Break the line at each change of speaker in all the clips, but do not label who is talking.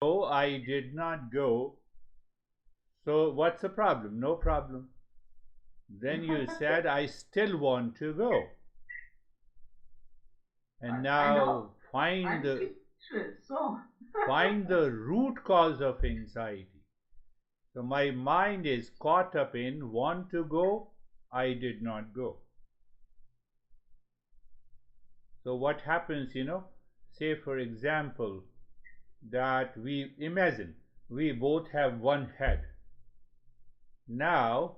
So I did not go. So what's the problem? No problem. Then you said, I still want to go. And
I know.
now
I'm speechless. So
find the root cause of anxiety. So my mind is caught up in want to go, I did not go. So what happens, say for example, that we imagine we both have one head. Now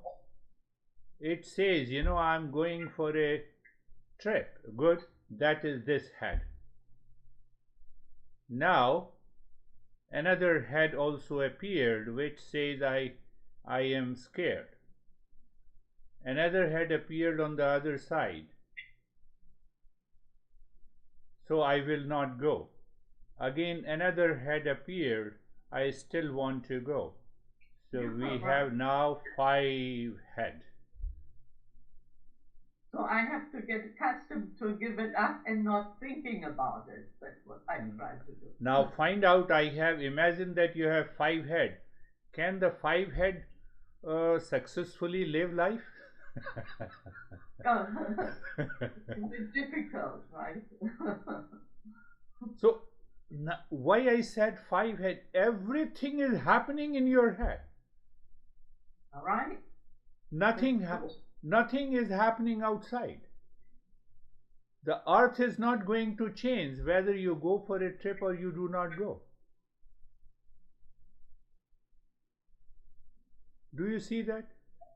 it says, I'm going for a trip. Good, that is this head. Now another head also appeared which says, I am scared. Another head appeared on the other side. So I will not go. Again another head appeared, I still want to go. So we have now 5 head.
So I have to get accustomed to give it up and not thinking about it. That's what I try to do.
Now find out, I have imagined that you have 5 head. Can the 5 head successfully live life?
It's difficult, right?
So why I said 5 head? Everything is happening in your head.
All right.
Nothing is happening outside. The earth is not going to change whether you go for a trip or you do not go. Do you see that?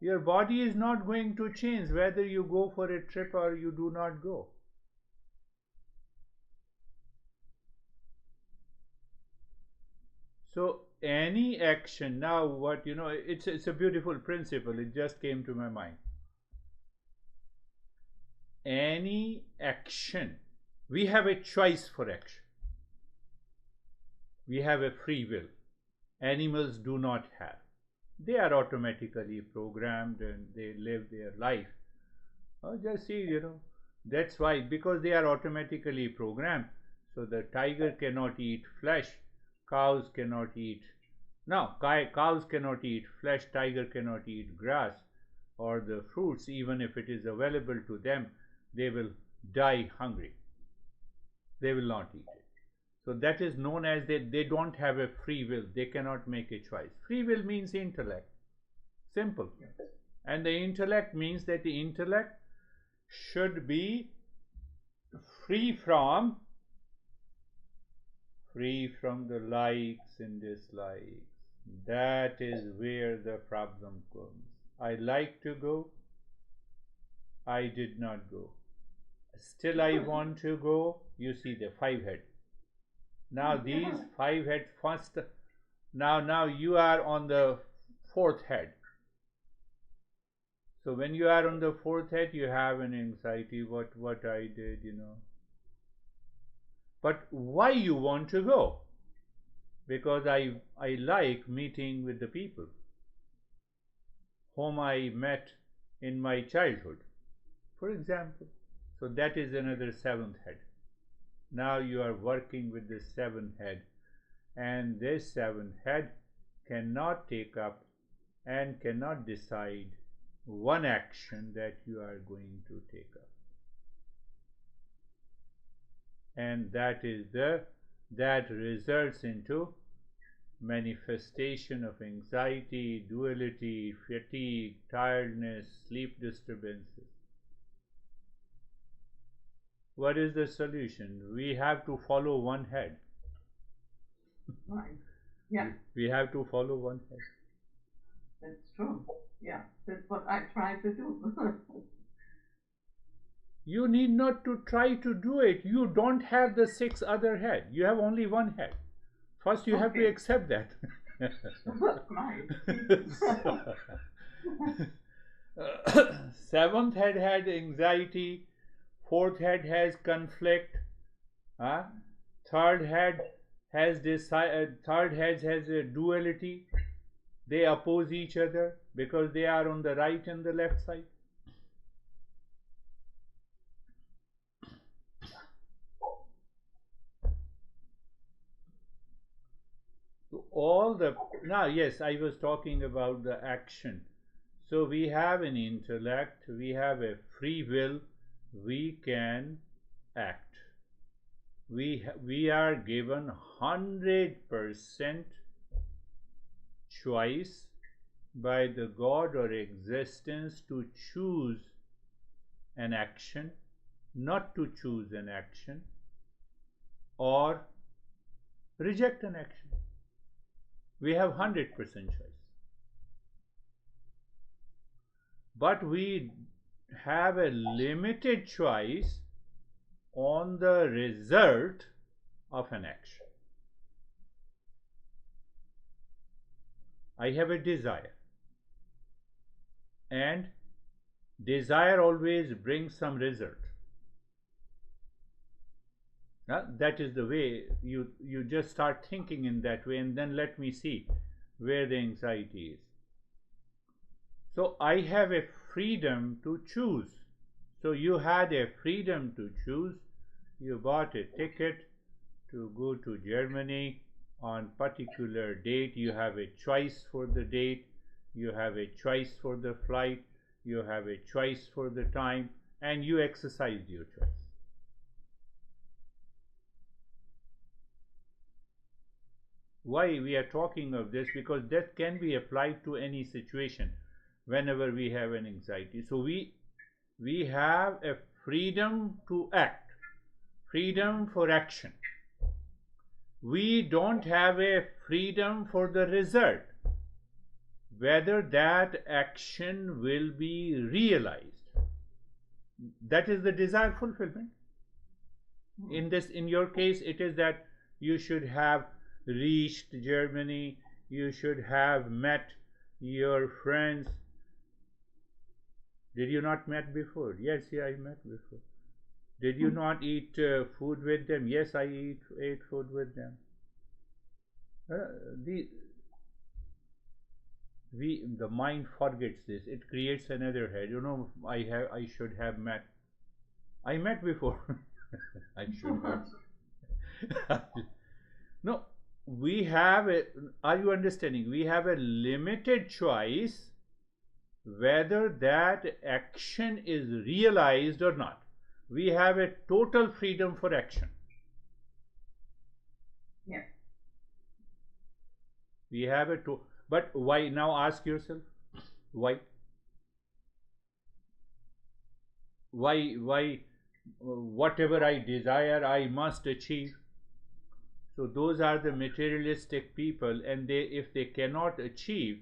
Your body is not going to change whether you go for a trip or you do not go. So any action, now what, it's a beautiful principle, it just came to my mind. Any action, we have a choice for action. We have a free will. Animals do not have. They are automatically programmed and they live their life. Just see, that's why, because they are automatically programmed. So the tiger cannot eat flesh, cows cannot eat. Now, cows cannot eat flesh, tiger cannot eat grass or the fruits. Even if it is available to them, they will die hungry. They will not eat it. So that is known as they don't have a free will. They cannot make a choice. Free will means intellect. Simple. And the intellect means that the intellect should be free from the likes and dislikes. That is where the problem comes. I like to go, I did not go. Still I want to go. You see the 5 head. Now these 5 head first. Now you are on the 4th head. So when you are on the 4th head, you have an anxiety. What I did, But why you want to go? Because I like meeting with the people whom I met in my childhood, for example. So that is another 7th head. Now you are working with the 7th head, and this 7th head cannot take up and cannot decide one action that you are going to take up. And that results into manifestation of anxiety, duality, fatigue, tiredness, sleep disturbances. What is the solution? We have to follow one head.
Right. Yeah.
We have to follow one head.
That's true. Yeah, that's what I try to do.
You need not to try to do it. You don't have the 6 other head. You have only one head. First you have to accept that. So, 7th head had anxiety, 4th head has conflict, 3rd head has a duality. They oppose each other because they are on the right and the left side. all the, now yes, I was talking about the action. So we have an intellect, we have a free will, we can act. We are given 100% choice by the God or existence to choose an action, not to choose an action, or reject an action. We have 100% choice. But we have a limited choice on the result of an action. I have a desire, and desire always brings some result. That is the way you just start thinking in that way, and then let me see where the anxiety is. So I have a freedom to choose. So you had a freedom to choose. You bought a ticket to go to Germany on particular date. You have a choice for the date. You have a choice for the flight. You have a choice for the time, and you exercised your choice. Why we are talking of this? Because that can be applied to any situation whenever we have an anxiety. So we have a freedom to act, freedom for action. We don't have a freedom for the result, whether that action will be realized. That is the desire fulfillment. In your case, it is that you should have reached Germany, you should have met your friends. Did you not met before? Yes, I met before. Did you not eat food with them? Yes, I ate food with them. The mind forgets this. It creates another head. I should have met. I met before. I should have. No, we have a. Are you understanding? We have a limited choice whether that action is realized or not. We have a total freedom for action.
Yes.
We have a but why? Now ask yourself, why? Why? Whatever I desire, I must achieve. So those are the materialistic people, and if they cannot achieve,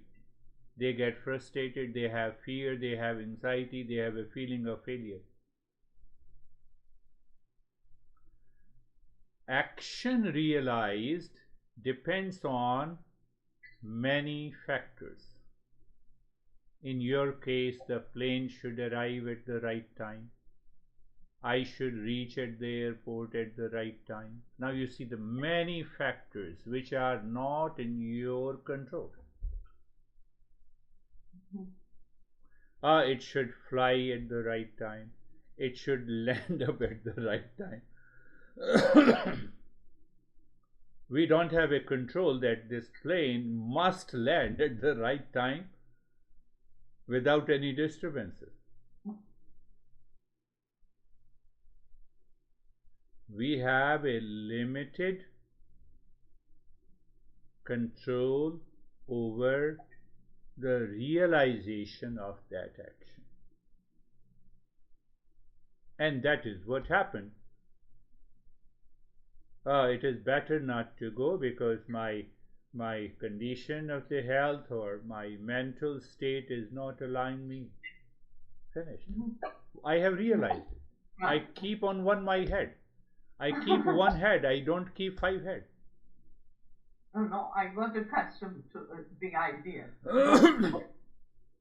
they get frustrated, they have fear, they have anxiety, they have a feeling of failure. Action realized depends on many factors. In your case, the plane should arrive at the right time. I should reach at the airport at the right time. Now you see the many factors which are not in your control. It should fly at the right time. It should land up at the right time. We don't have a control that this plane must land at the right time without any disturbances. We have a limited control over the realization of that action. And that is what happened. It is better not to go because my condition of the health or my mental state is not allowing me. Finished. I have realized it. I keep on my head. I keep one head. I don't keep 5 heads.
No, I got accustomed to the idea.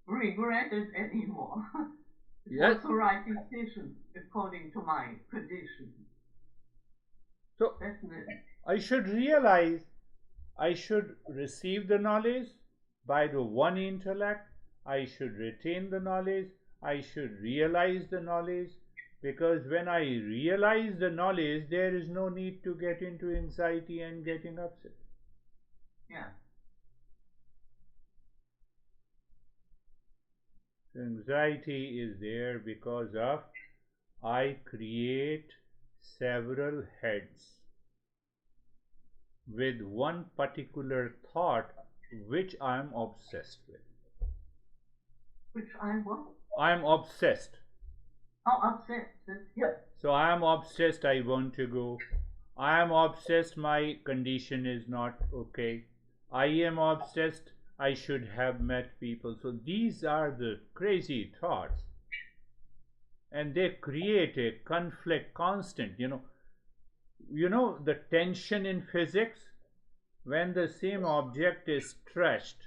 Regret it anymore.
Yes.
What's the right decision according to my condition?
So I should realize, I should receive the knowledge by the one intellect. I should retain the knowledge. I should realize the knowledge, because when I realize the knowledge, there is no need to get into anxiety and getting upset.
Yeah.
Anxiety is there because of I create several heads with one particular thought which I am obsessed with.
Which I'm what?
I am obsessed.
Oh, upset. Yeah.
So I am obsessed, I want to go. I am obsessed, my condition is not okay. I am obsessed, I should have met people. So these are the crazy thoughts. And they create a conflict constant. You know the tension in physics when the same object is stretched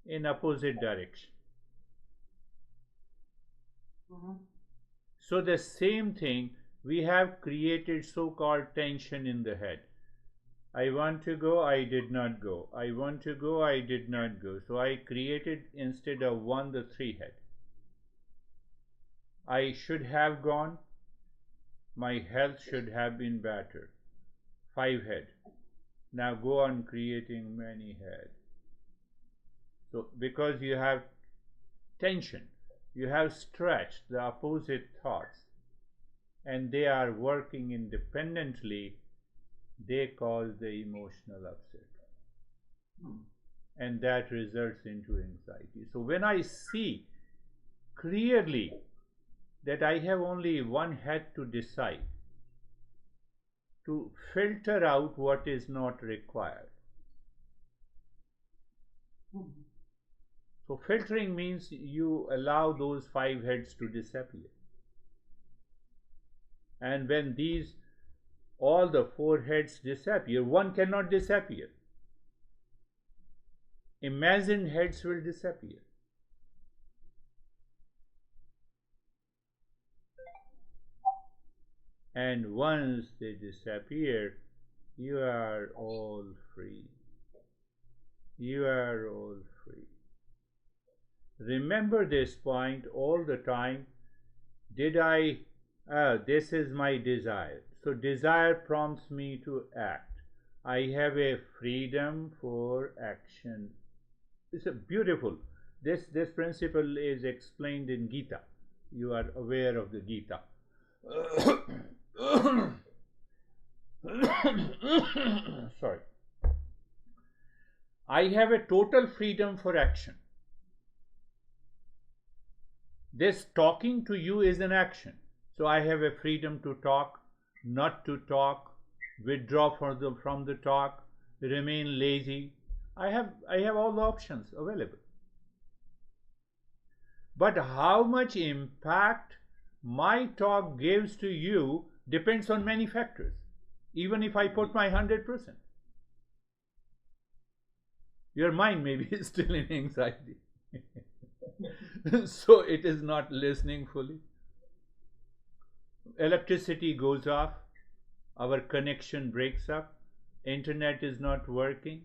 in opposite direction.
Mm-hmm.
So the same thing, we have created so-called tension in the head. I want to go, I did not go. I want to go, I did not go. So I created instead of one, the three head. I should have gone, my health should have been better. Five head. Now go on creating many head. So because you have tension, you have stretched the opposite thoughts, and they are working independently, they cause the emotional upset. And that results into anxiety. So when I see clearly that I have only one head to decide, to filter out what is not required. So filtering means you allow those five heads to disappear. And when all the four heads disappear, one cannot disappear. Imagined heads will disappear. And once they disappear, you are all free. You are all free. Remember this point all the time. This is my desire. So desire prompts me to act. I have a freedom for action. It's a beautiful. This principle is explained in Gita. You are aware of the Gita. Sorry. I have a total freedom for action. This talking to you is an action. So I have a freedom to talk, not to talk, withdraw from the talk, remain lazy. I have all the options available. But how much impact my talk gives to you depends on many factors, even if I put my 100%. Your mind may be still in anxiety. So it is not listening fully. Electricity goes off, our connection breaks up, internet is not working.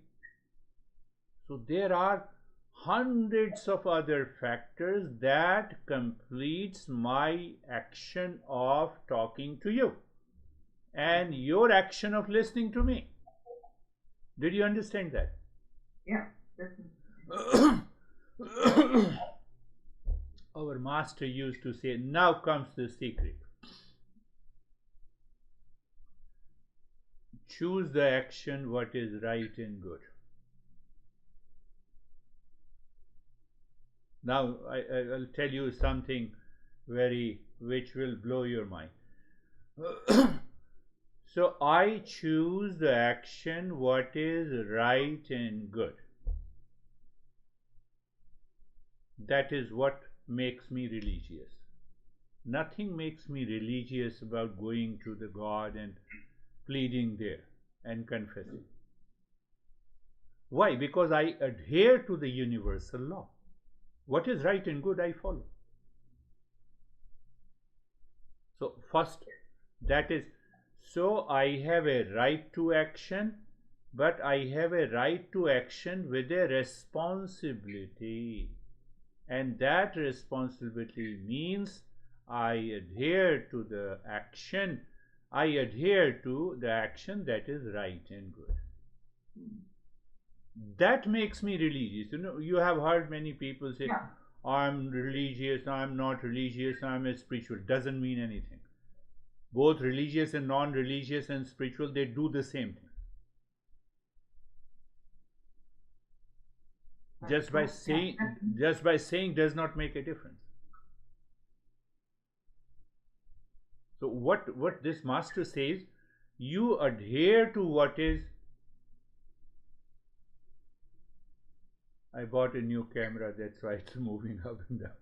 So there are hundreds of other factors that completes my action of talking to you and your action of listening to me. Did you understand that?
Yeah, definitely.
Our master used to say, now comes the secret. Choose the action what is right and good. Now I'll tell you something which will blow your mind. So I choose the action what is right and good. That is what makes me religious. Nothing makes me religious about going to the God and pleading there and confessing. Why? Because I adhere to the universal law. What is right and good, I follow. So first, that is, so I have a right to action, but I have a right to action with a responsibility. And that responsibility means I adhere to the action. I adhere to the action that is right and good. That makes me religious. You have heard many people say,
Yeah.
I'm religious, I'm not religious, I'm a spiritual. Doesn't mean anything. Both religious and non-religious and spiritual, they do the same thing. Just by saying does not make a difference. So what this master says, you adhere to what is. I bought a new camera, that's why it's moving up and down.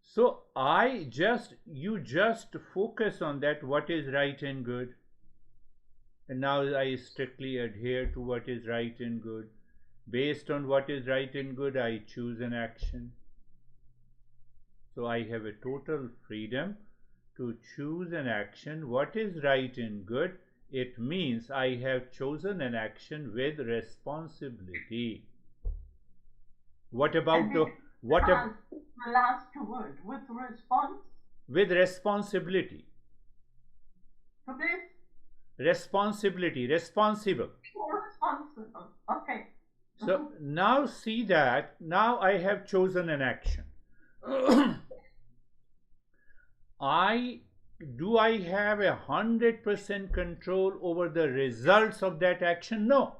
So you just focus on that, what is right and good. And now I strictly adhere to what is right and good. Based on what is right and good, I choose an action. So I have a total freedom to choose an action. What is right and good? It means I have chosen an action with responsibility. What about the
last word, with response?
With responsibility.
So this?
Responsibility, responsible.
Responsible, okay.
So now see that, now I have chosen an action. Do I have 100% control over the results of that action? No.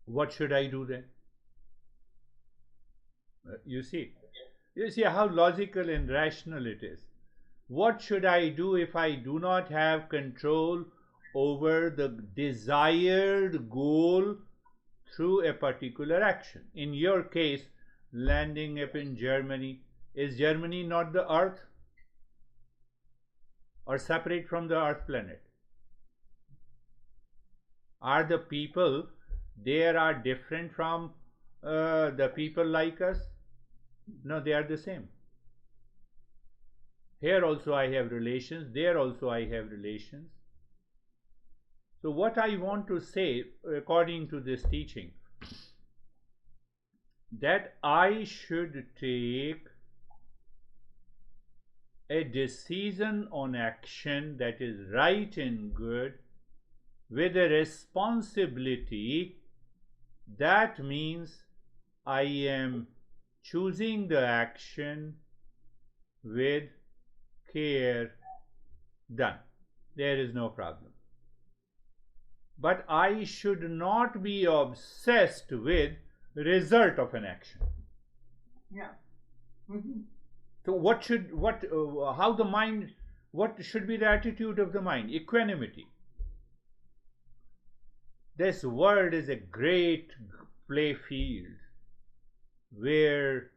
What should I do then? You see how logical and rational it is. What should I do if I do not have control over the desired goal through a particular action? In your case, landing up in Germany. Is Germany not the earth? Or separate from the earth planet? Are the people there are different from the people like us? No, they are the same. Here also I have relations, there also I have relations. So what I want to say, according to this teaching, that I should take a decision on action that is right and good with a responsibility. That means I am choosing the action with care done. There is no problem. But I should not be obsessed with result of an action.
Yeah. Mm-hmm.
So what should be the attitude of the mind? Equanimity. This world is a great play field where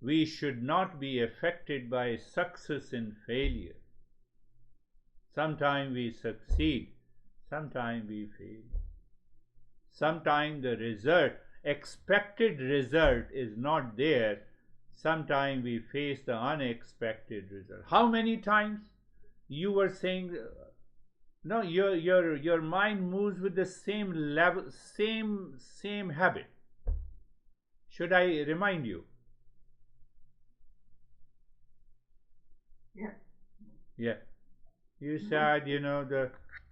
we should not be affected by success and failure. Sometimes we succeed, sometimes we fail. Sometimes the expected result is not there. Sometimes we face the unexpected result. How many times you were saying, no, your mind moves with the same level, same habit. Should I remind you?
Yeah.
Yeah. You said,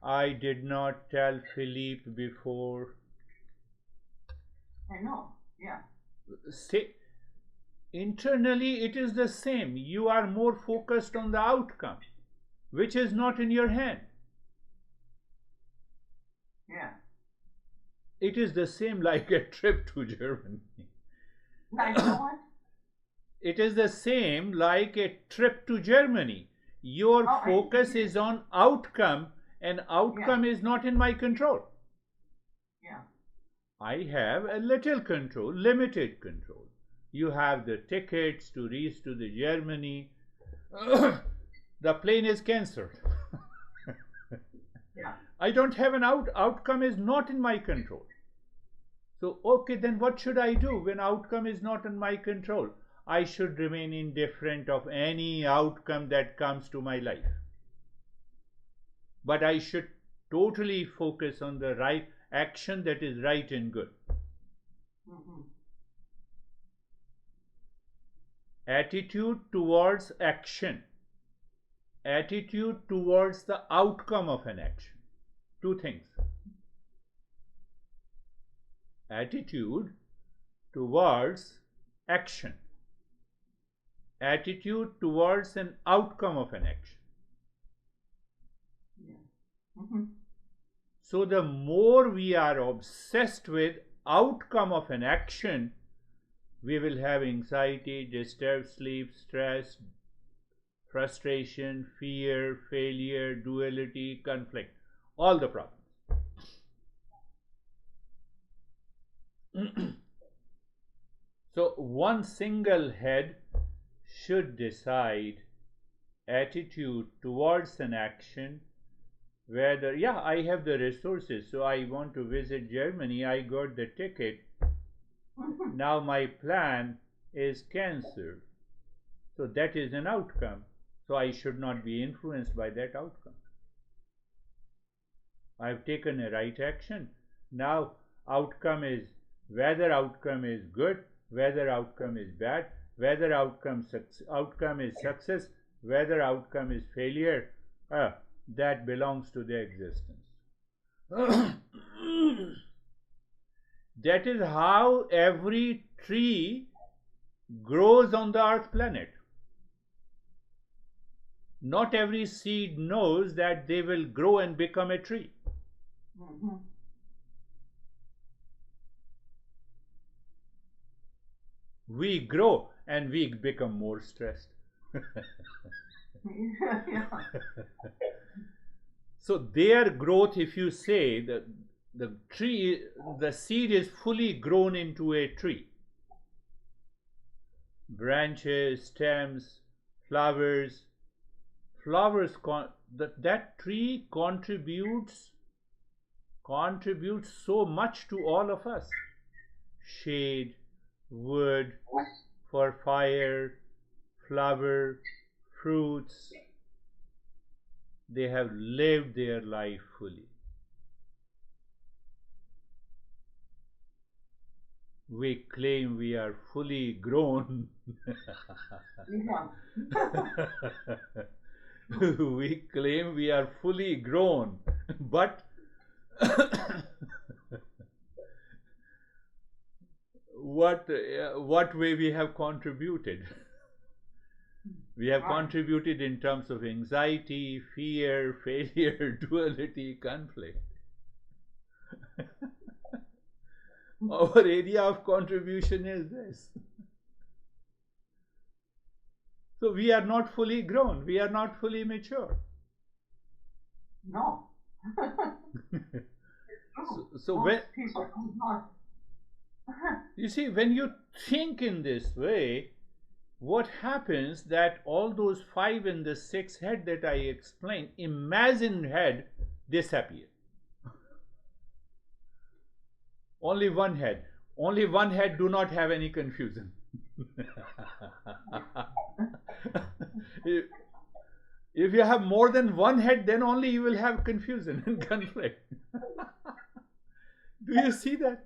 I did not tell Philippe before.
I know. Yeah.
Internally it is the same. You are more focused on the outcome, which is not in your hand.
Yeah.
It is the same like a trip to Germany.
Like what?
It is the same like a trip to Germany. Your focus is on outcome, and outcome is not in my control.
Yeah.
I have a little control, limited control. You have the tickets to reach to the Germany. The plane is cancelled.
Yeah.
I don't have an outcome is not in my control. So, okay, then what should I do when outcome is not in my control? I should remain indifferent of any outcome that comes to my life. But I should totally focus on the right action that is right and good.
Mm-hmm.
Attitude towards action. Attitude towards the outcome of an action. Two things. attitude towards action, attitude towards an outcome of an action.
Yeah. Mm-hmm.
So the more we are obsessed with outcome of an action, we will have anxiety, disturbed sleep, stress, frustration, fear, failure, duality, conflict, all the problems. So one single head should decide attitude towards an action, whether, yeah, I have the resources, so I want to visit Germany, I got the ticket, now my plan is cancelled. So that is an outcome. So I should not be influenced by that outcome. I've taken a right action. Now outcome is, whether outcome is good, whether outcome is bad, whether outcome is success, whether outcome is failure, that belongs to their existence. That is how every tree grows on the earth planet. Not every seed knows that they will grow and become a tree.
Mm-hmm.
We grow and we become more stressed.
Yeah.
So their growth, if you say that the tree, the seed is fully grown into a tree. Branches, stems, flowers, that tree contributes so much to all of us. Shade, wood, for fire, flower, fruits. They have lived their life fully. We claim we are fully grown. We claim we are fully grown, but what way we have contributed? We have contributed in terms of anxiety, fear, failure, duality, conflict. Our area of contribution is this. So we are not fully grown. We are not fully mature.
No.
So when
people are not.
you see, when you think in this way, what happens that all those 5 and the 6 head that I explained, imagined head, disappear. Only one head. Only one head do not have any confusion. If you have more than one head, then only you will have confusion and conflict. Do you see that?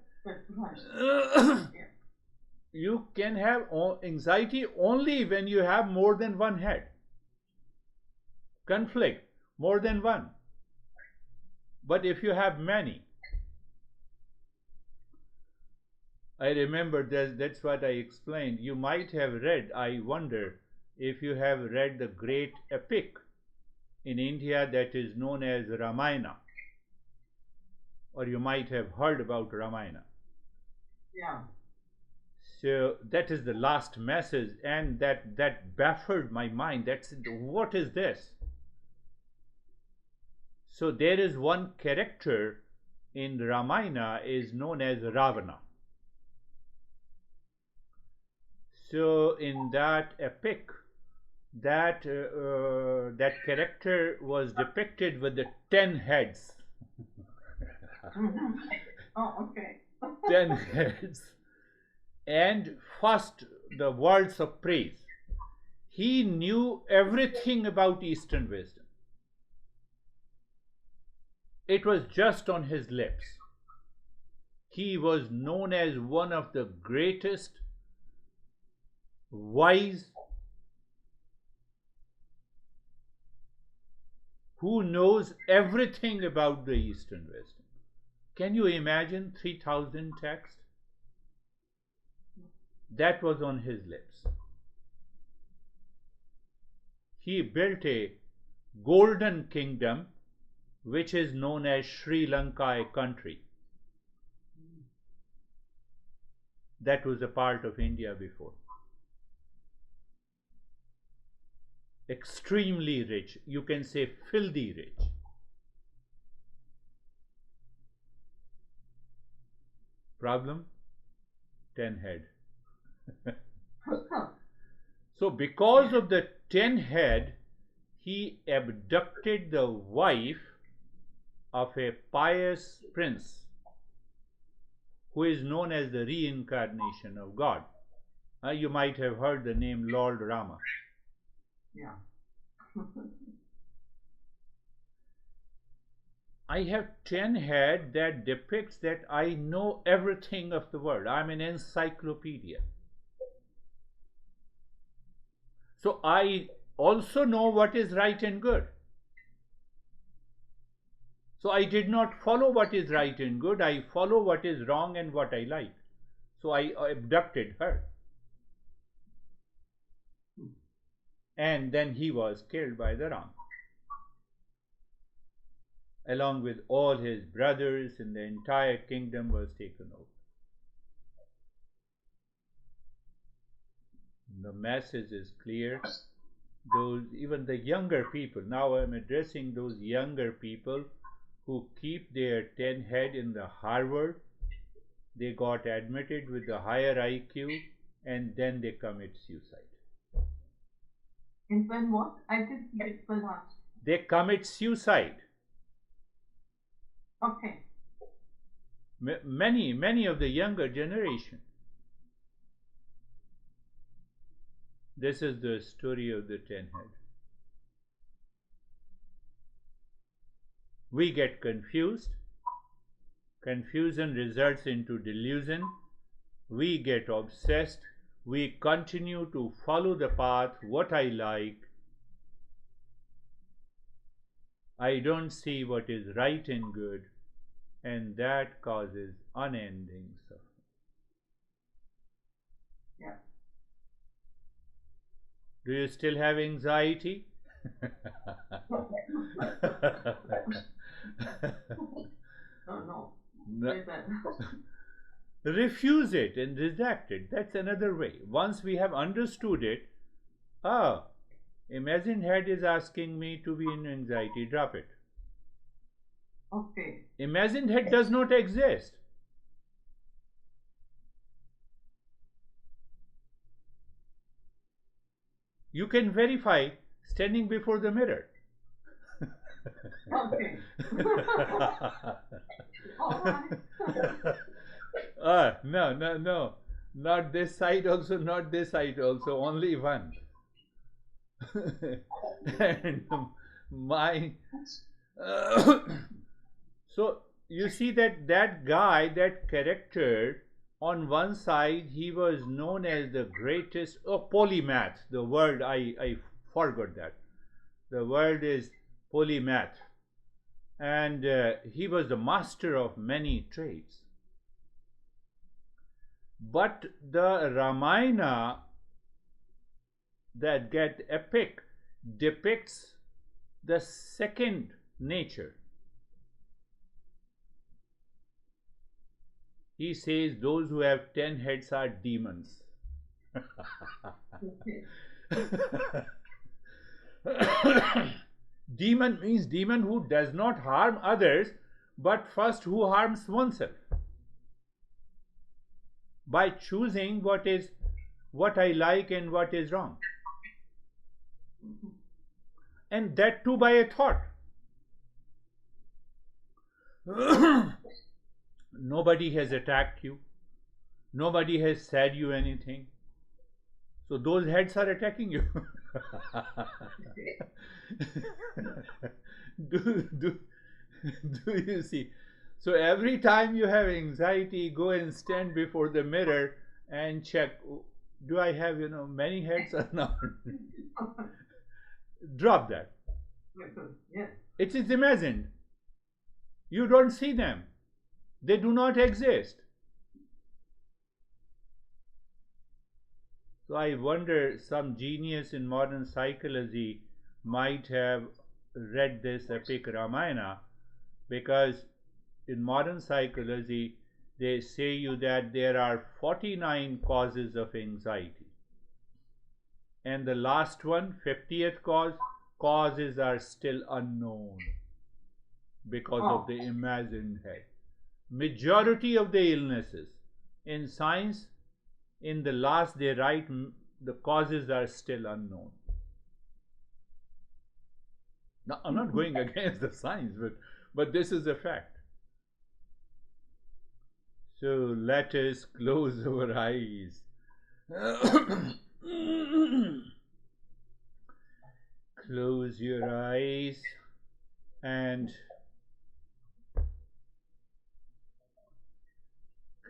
You can have anxiety only when you have more than one head. Conflict, more than one. But if you have many, I remember that's what I explained. You might have read, I wonder if you have read the great epic in India that is known as Ramayana, or you might have heard about Ramayana.
Yeah.
So that is the last message, and that baffled my mind. What is this? So there is one character in Ramayana is known as Ravana. So in that epic, that character was depicted with the 10 heads.
Oh, okay.
10 heads. And first, the words of praise. He knew everything about Eastern wisdom. It was just on his lips. He was known as one of the greatest wise who knows everything about the Eastern wisdom. Can you imagine 3,000 texts? That was on his lips. He built a golden kingdom which is known as Sri Lanka, a country that was a part of India before. Extremely rich, you can say filthy rich. Problem? 10 head. So because of the 10 head, he abducted the wife of a pious prince who is known as the reincarnation of God. You might have heard the name Lord Rama.
Yeah.
I have 10 head that depicts that I know everything of the world. I'm an encyclopedia. So I also know what is right and good. So I did not follow what is right and good. I follow what is wrong and what I like. So I abducted her. And then he was killed by the Ram, along with all his brothers, and the entire kingdom was taken over. The message is clear. Those, even the younger people, now I'm addressing those younger people who keep their 10 head in the Harvard. They got admitted with the higher IQ and then they commit suicide.
And when what? I didn't get the last.
They commit suicide.
Okay.
Many of the younger generation. This is the story of the 10 head. We get confused. Confusion results into delusion. We get obsessed. We continue to follow the path, what I like. I don't see what is right and good, and that causes unending suffering.
Yeah.
Do you still have anxiety?
No.
No. Refuse it and reject it. That's another way. Once we have understood it, imagined head is asking me to be in anxiety, drop it.
Okay.
Imagined head does not exist. You can verify standing before the mirror.
Okay. All right.
No. Not this side also, not this side also, only one. And so you see that guy, that character, on one side he was known as the greatest polymath. The word I forgot that. The word is polymath, and he was the master of many trades. But the Ramayana, that epic, depicts the second nature. He says those who have 10 heads are demons. Demon means demon who does not harm others, but first who harms oneself by choosing what I like and what is wrong, and that too by a thought. Nobody has attacked you, nobody has said you anything, so those heads are attacking you. do you see? So every time you have anxiety, go and stand before the mirror and check, do I have many heads or not? Drop that.
Yes.
It is imagined. You don't see them. They do not exist. So I wonder some genius in modern psychology might have read this epic Ramayana, because in modern psychology they say you that there are 49 causes of anxiety, and the last one, 50th causes are still unknown because of
Oh.
the imagined head. Majority of the illnesses in science, in the last they write the causes are still unknown. Now I'm not going against the science, but this is a fact. So let us close our eyes. Close your eyes and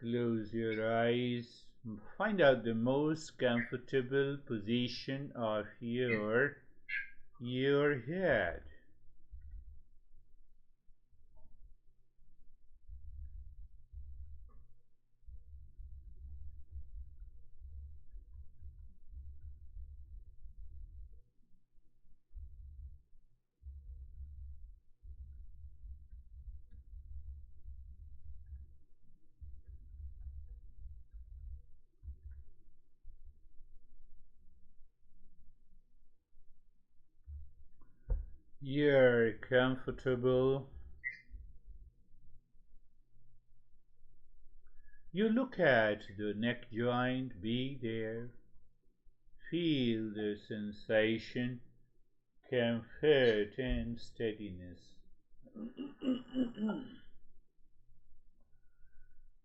close your eyes. Find out the most comfortable position of your head. You're comfortable. You look at the neck joint, be there. Feel the sensation, comfort, and steadiness.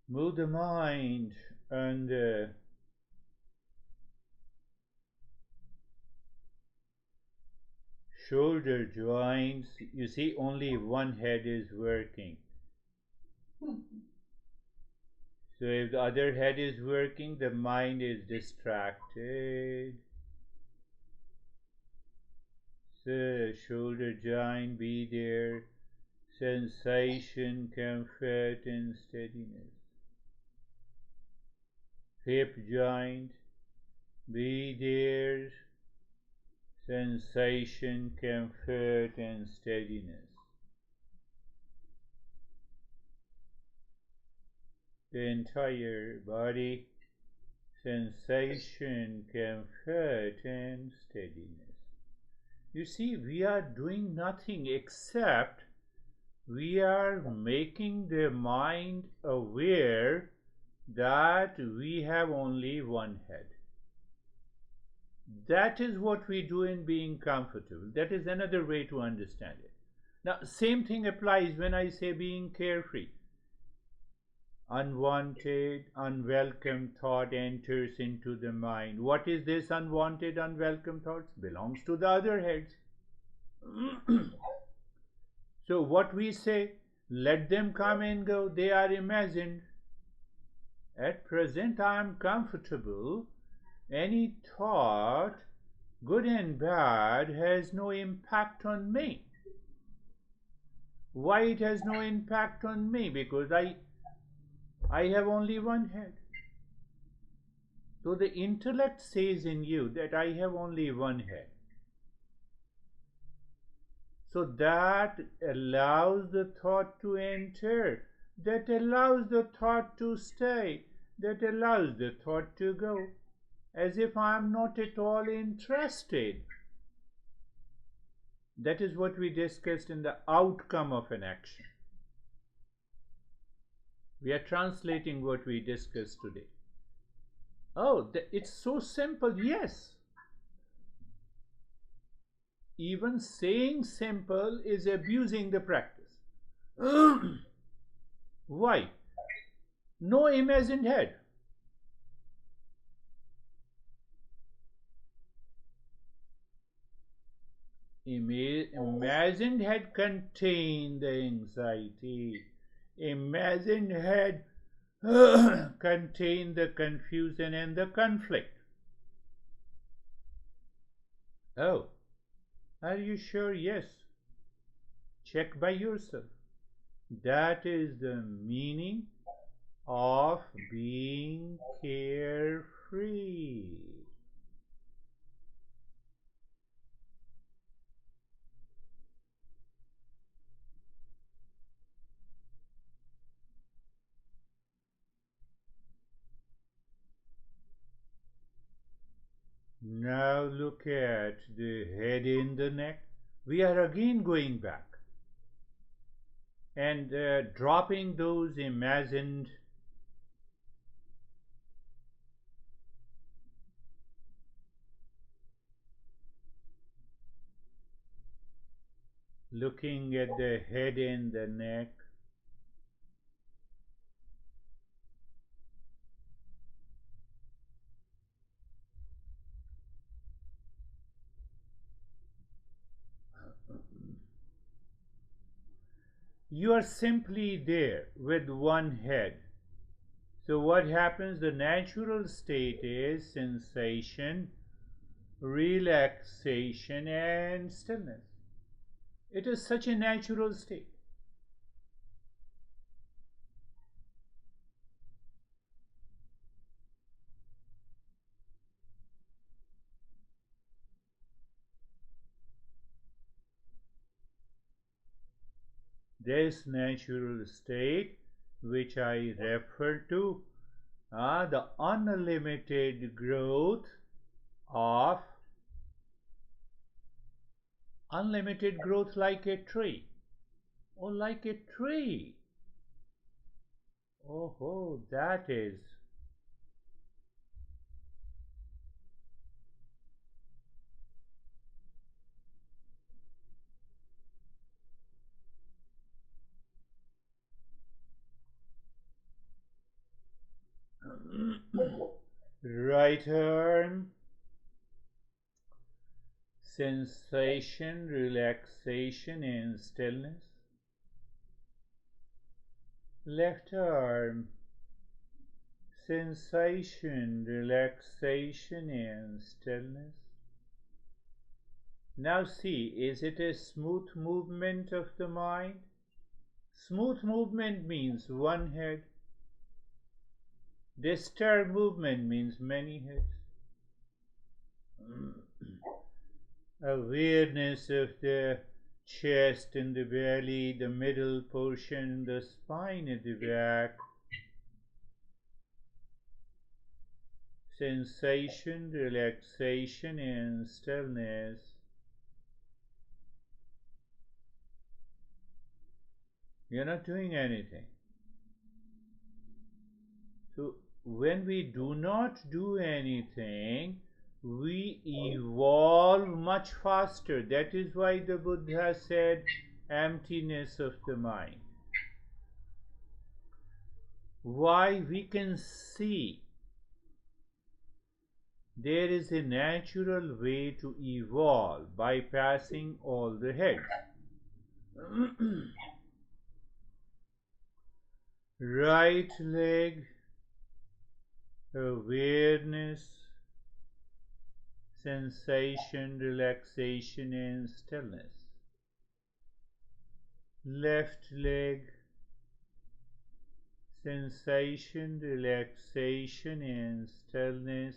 Move the mind on the shoulder joints. You see, only one head is working. So if the other head is working, the mind is distracted. So shoulder joint, be there. Sensation, comfort, and steadiness. Hip joint, be there. Sensation, comfort, and steadiness. The entire body, sensation, comfort, and steadiness. You see, we are doing nothing except we are making the mind aware that we have only one head. That is what we do in being comfortable. That is another way to understand it. Now, same thing applies when I say being carefree. Unwanted, unwelcome thought enters into the mind. What is this unwanted, unwelcome thoughts? Belongs to the other heads. So what we say, let them come and go, they are imagined. At present I am comfortable. Any thought, good and bad, has no impact on me. Why it has no impact on me? Because I have only one head. So the intellect says in you that I have only one head. So that allows the thought to enter, that allows the thought to stay, that allows the thought to go, as if I am not at all interested. That is what we discussed in the outcome of an action. We are translating what we discussed today. Oh, it's so simple. Yes. Even saying simple is abusing the practice. Why? No imagined head. Imagined head contain the anxiety. Imagined head contain the confusion and the conflict. Oh, are you sure? Yes. Check by yourself. That is the meaning of being carefree. Now look at the head in the neck. We are again going back and dropping those imagined looking at the head and the neck. You are simply there with one head. So, what happens? The natural state is sensation, relaxation, and stillness. It is such a natural state. This natural state, which I refer to, the unlimited growth of unlimited growth like a tree. Oh, like a tree. Oh, that is. Right arm, sensation, relaxation, and stillness. Left arm, sensation, relaxation, and stillness. Now see, is it a smooth movement of the mind? Smooth movement means one head. Disturbed movement means many heads. Awareness of the chest and the belly, the middle portion, the spine at the back. Sensation, relaxation, and stillness. You're not doing anything. So, when we do not do anything, we evolve much faster. That is why the Buddha said emptiness of the mind. Why? We can see there is a natural way to evolve, bypassing all the heads. Right leg, awareness, sensation, relaxation, and stillness. Left leg, sensation, relaxation, and stillness.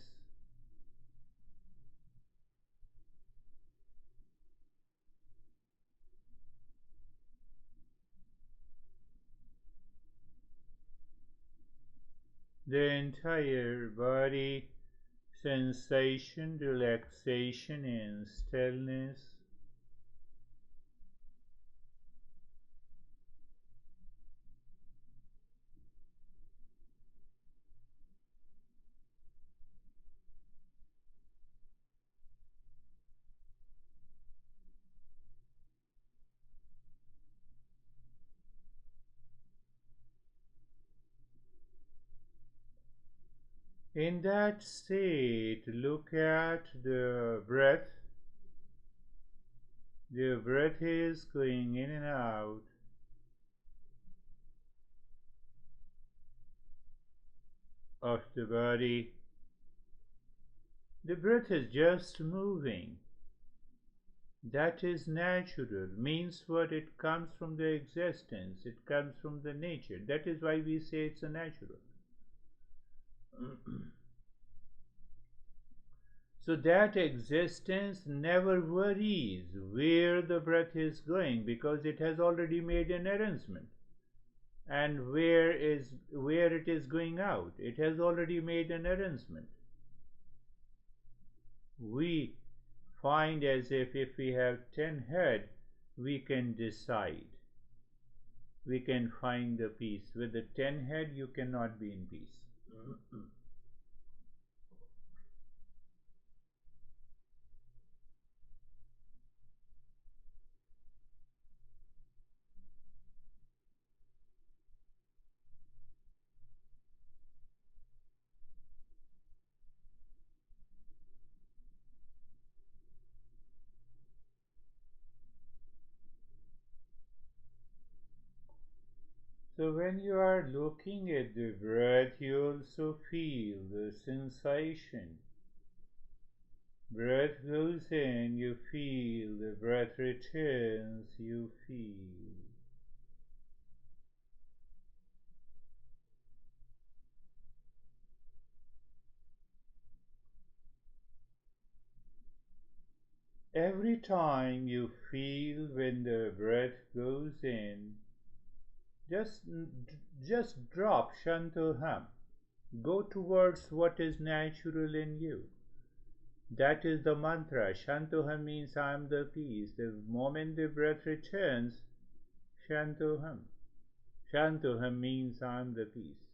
The entire body, sensation, relaxation, and stillness. In that state, look at the breath. The breath is going in and out of the body. The breath is just moving. That is natural, means what? It comes from the existence, it comes from the nature. That is why we say it's a natural. So that existence never worries where the breath is going because it has already made an arrangement. And where it is going out, it has already made an arrangement. We find as if we have 10 head, we can decide. We can find the peace. With the 10 head, you cannot be in peace. So when you are looking at the breath, you also feel the sensation. Breath goes in, you feel. The breath returns, you feel. Every time you feel when the breath goes in, just just drop Shantoham. Go towards what is natural in you. That is the mantra. Shantoham means I am the peace. The moment the breath returns, Shantoham. Shantoham means I am the peace.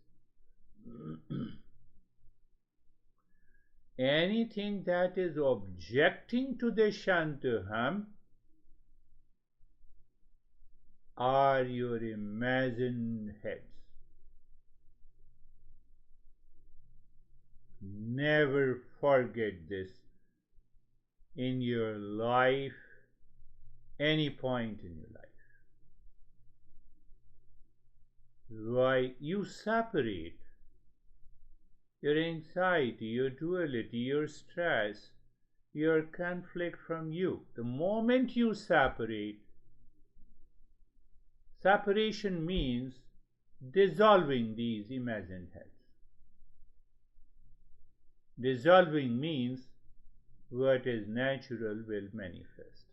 Anything that is objecting to the Shantoham are your imagined heads. Never forget this in your life, any point in your life. Why you separate your anxiety, your duality, your stress, your conflict from you. The moment you separate, separation means dissolving these imagined heads. Dissolving means what is natural will manifest.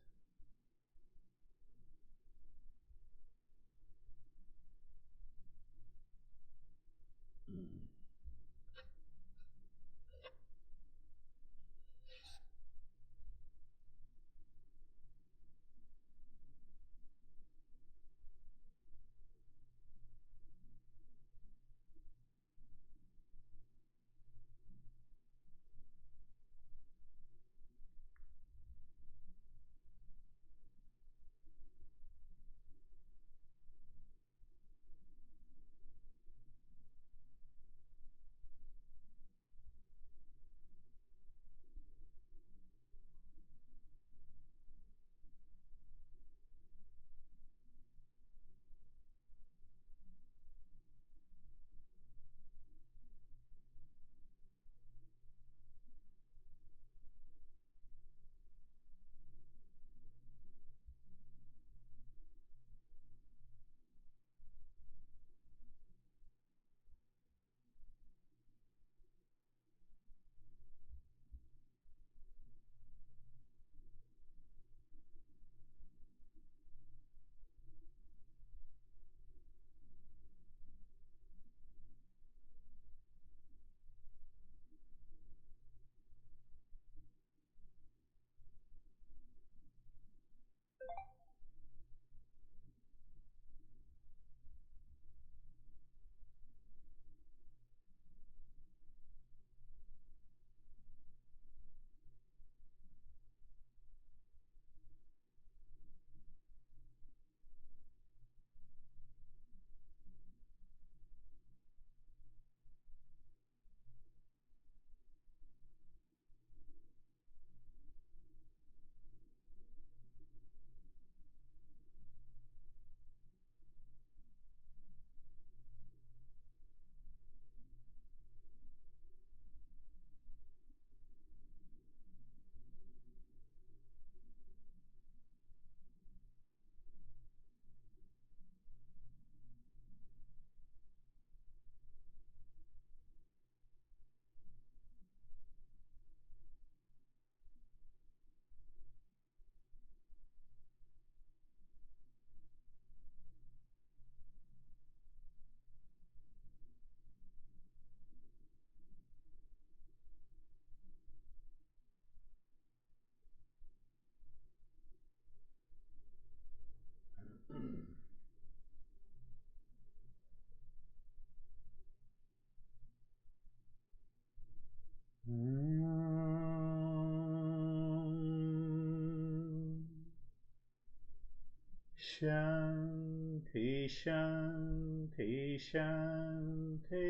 Shanti, Shanti, Shanti.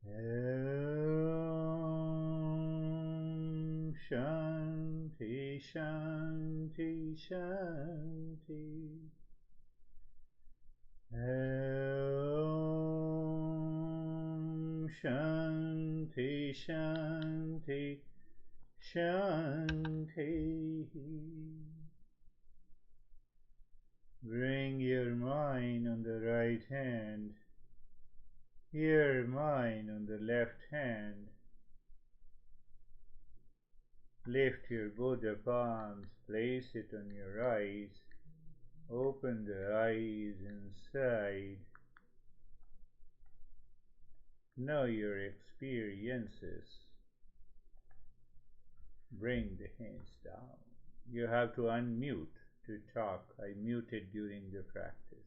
Om Shanti, Shanti, Shanti. Om Shanti, Shanti, Shanti. Bring your mind on the right hand, your mind on the left hand. Lift your both the palms, place it on your eyes. Open the eyes inside. Know your experiences. Bring the hands down. You have to unmute to talk. I muted during the practice.